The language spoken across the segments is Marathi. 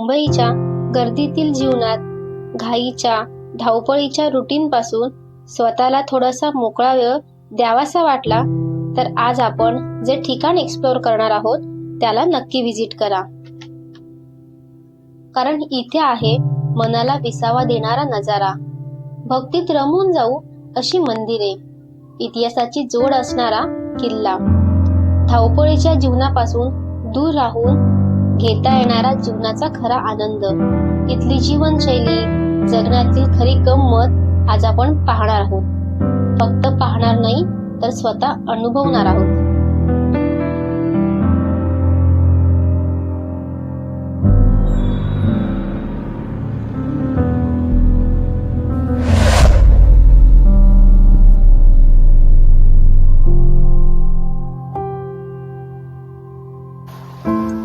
मुंबईच्या गर्दीतील जीवनात घाईच्या धावपळीच्या रुटीन पासून स्वतःला थोडासा मोकळा वेळ द्यावासा वाटला तर आज आपण जे ठिकाण एक्सप्लोअर करणार आहोत त्याला नक्की व्हिजिट करा. कारण इथे आहे मनाला विसावा देणारा नजारा, भक्तीत रमून जाऊ अशी मंदिरे, इतिहासाची जोड असणारा किल्ला, धावपळीच्या जीवनापासून दूर राहून घेता येणारा जीवनाचा खरा आनंद, इथली जीवनशैली, जगण्यातील खरी गंमत आज आपण पाहणार आहोत. फक्त पाहणार नाही तर स्वतः अनुभवणार आहोत.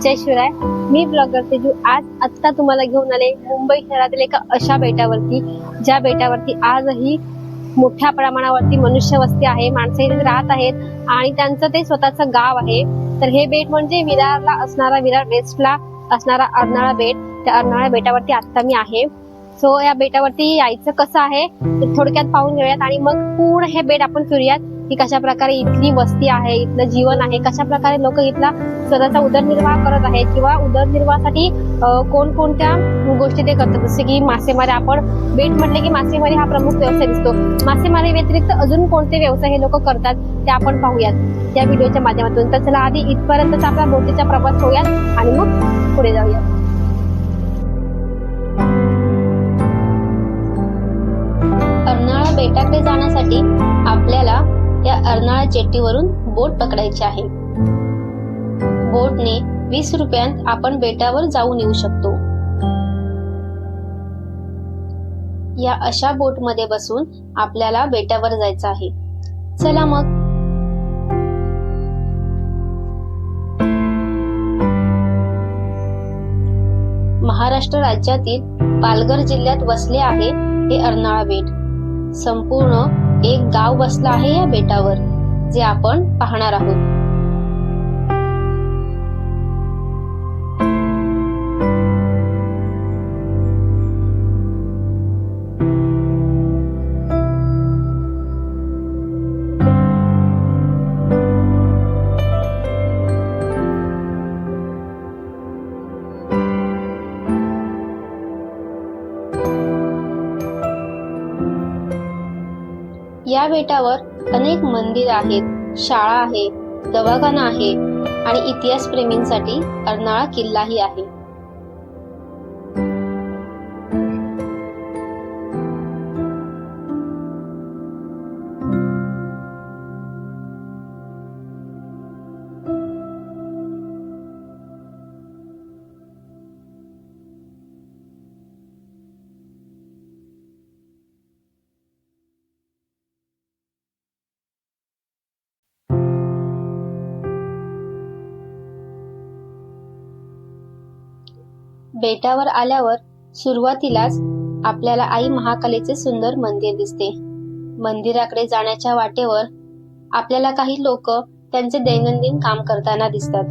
जय शिवराय. मी ब्लॉगर तेजू आज आत्ता तुम्हाला घेऊन आले मुंबई शहरातील एका अशा बेटावरती, ज्या बेटावरती आजही मोठ्या प्रमाणावरती मनुष्य वस्ती आहे, माणसं इथे राहत आहेत आणि त्यांचं ते स्वतःचं गाव आहे. तर हे बेट म्हणजे विरारला असणारा, विरार वेस्टला असणारा अर्नाळा बेट. त्या अर्नाळा बेटावरती आत्ता मी आहे. सो या बेटावरती यायचं कसं आहे ते थोडक्यात पाहून घेऊयात आणि मग पूर्ण हे बेट आपण फिरूयात की कशा प्रकारे इथली वस्ती आहे, इथलं जीवन आहे, कशा प्रकारे लोक इथला स्वतःचा उदरनिर्वाह करत आहेत किंवा उदरनिर्वाहासाठी कोणकोणत्या गोष्टी ते करतात. जसे की मासेमारी, आपण बेट म्हटले की मासेमारी हा प्रमुख व्यवसाय दिसतो. मासेमारी व्यतिरिक्त अजून कोणते व्यवसाय हे लोक करतात ते आपण पाहूयात या व्हिडिओच्या माध्यमातून. तर चला आधी इथपर्यंतचा आपला बोटीचा प्रवास होऊयात आणि मग पुढे जाऊयात. अर्नाळा बेटाकडे जाण्यासाठी आपल्याला या अर्नाळा जेट्टीवरून बोट पकडायची आहे. बोटने 20 रुपयांत आपण बेटावर जाऊन येऊ शकतो. या अशा बोट मध्ये बसून आपल्याला बेटावर जायचं आहे. चला मग. महाराष्ट्र राज्यातील पालघर जिल्ह्यात वसले आहे हे अर्नाळा बेट. संपूर्ण एक गाव वसला आहे या बेटावर, जे आपण पाहणार आहोत. या बेटावर अनेक मंदिर आहेत, शाळा आहे, दवाखाना आहे आणि इतिहास प्रेमींसाठी अर्नाळा किल्लाही आहे. बेटावर आल्यावर सुरुवातीलाच आपल्याला आई महाकालीचे सुंदर मंदिर दिसते. मंदिराकडे जाण्याच्या वाटेवर आपल्याला काही लोक त्यांचे दैनंदिन काम करताना दिसतात.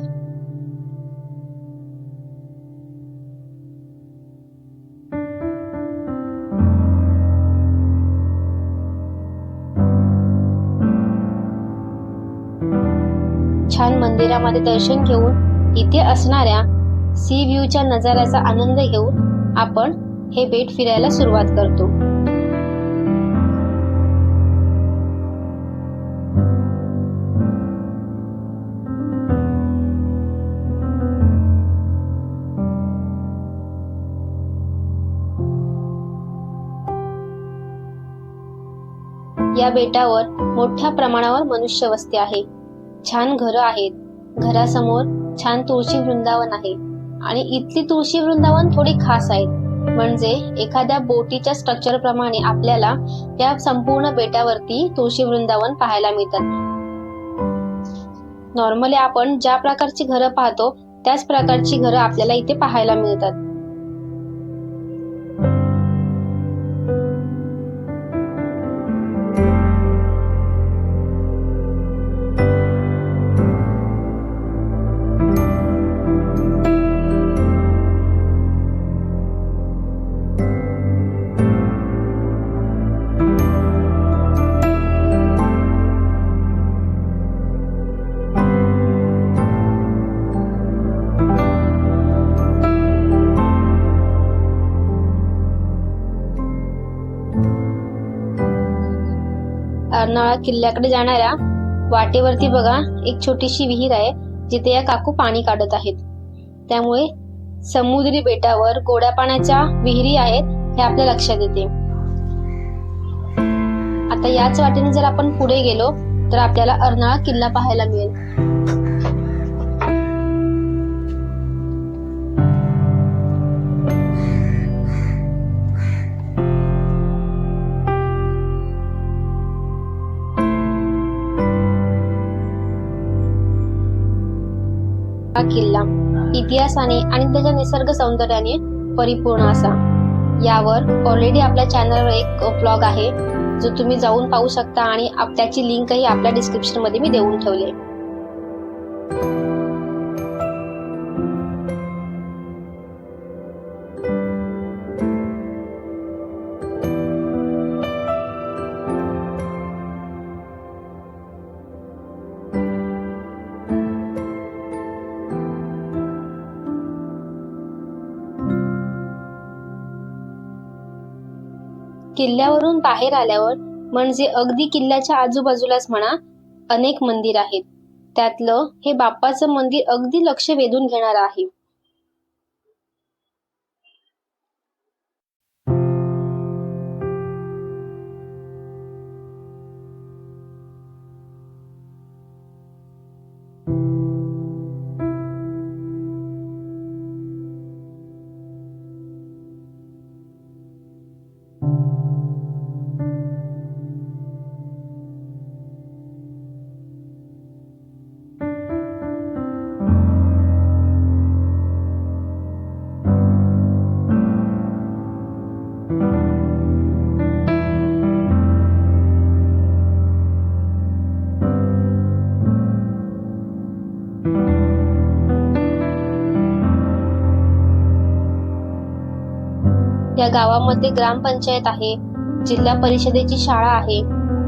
छान मंदिरामध्ये दर्शन घेऊन इथे असणाऱ्या सी व्ह्यूच्या नजाऱ्याचा आनंद घेऊन आपण हे बेट फिरायला सुरुवात करतो. या बेटावर मोठ्या प्रमाणावर मनुष्य वस्ती आहे. छान घरं आहेत. घरासमोर छान तुळशी वृंदावन आहे आणि इथली तुळशी वृंदावन थोडी खास आहेत. म्हणजे एखाद्या बोटीच्या स्ट्रक्चर प्रमाणे आपल्याला या संपूर्ण बेटावरती तुळशी वृंदावन पाहायला मिळतात. नॉर्मली आपण ज्या प्रकारची घरं पाहतो त्याच प्रकारची घरं आपल्याला इथे पाहायला मिळतात. अर्नाळा किल्ल्याकडे जाणाऱ्या वाटेवरती बघा एक छोटीशी विहीर आहे, जिथे या काकू पाणी काढत आहेत. त्यामुळे समुद्री बेटावर गोड्या पाण्याच्या विहिरी आहेत हे आपल्या लक्षात येते. आता याच वाटेने जर आपण पुढे गेलो तर आपल्याला अर्नाळा किल्ला पाहायला मिळेल. हा किल्ला इतिहासाने आणि त्याच्या निसर्ग सौंदर्याने परिपूर्ण असा. यावर ऑलरेडी आपल्या चॅनलवर एक ब्लॉग आहे, जो तुम्ही जाऊन पाहू शकता आणि त्याची लिंकही आपल्या डिस्क्रिप्शन मध्ये मी देऊन ठेवली आहे. किल्ल्यावरून बाहेर आल्यावर म्हणजे अगदी किल्ल्याच्या आजूबाजूलाच म्हणा अनेक मंदिर आहेत. त्यातलं हे बाप्पाचं मंदिर अगदी लक्ष वेधून घेणारं आहे. या गावामध्ये ग्रामपंचायत आहे, जिल्हा परिषदेची शाळा आहे.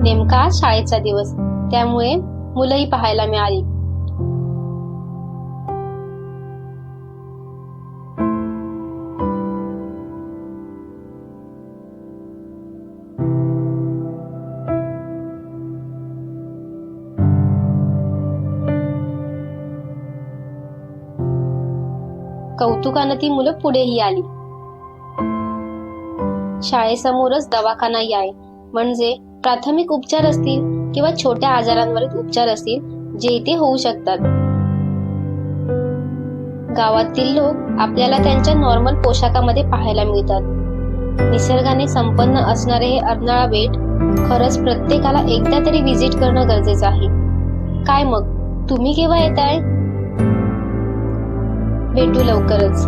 नेमका आज शाळेचा दिवस, त्यामुळे मुलंही पाहायला मिळाली. कौतुकानं ती मुलं पुढेही आली. शाळेसमोरच दवाखानाही आहे, म्हणजे प्राथमिक उपचार असतील किंवा छोट्या आजारांवरील उपचार असतील जे इथे होऊ शकतात. गावातील लोक आपल्याला त्यांच्या नॉर्मल पोशाखामध्ये पाहायला मिळतात. निसर्गाने संपन्न असणारे हे अर्नाळा बेट खरंच प्रत्येकाला एकदा तरी व्हिजिट करणं गरजेचं आहे. काय मग, तुम्ही केव्हा येताय? भेटू लवकरच.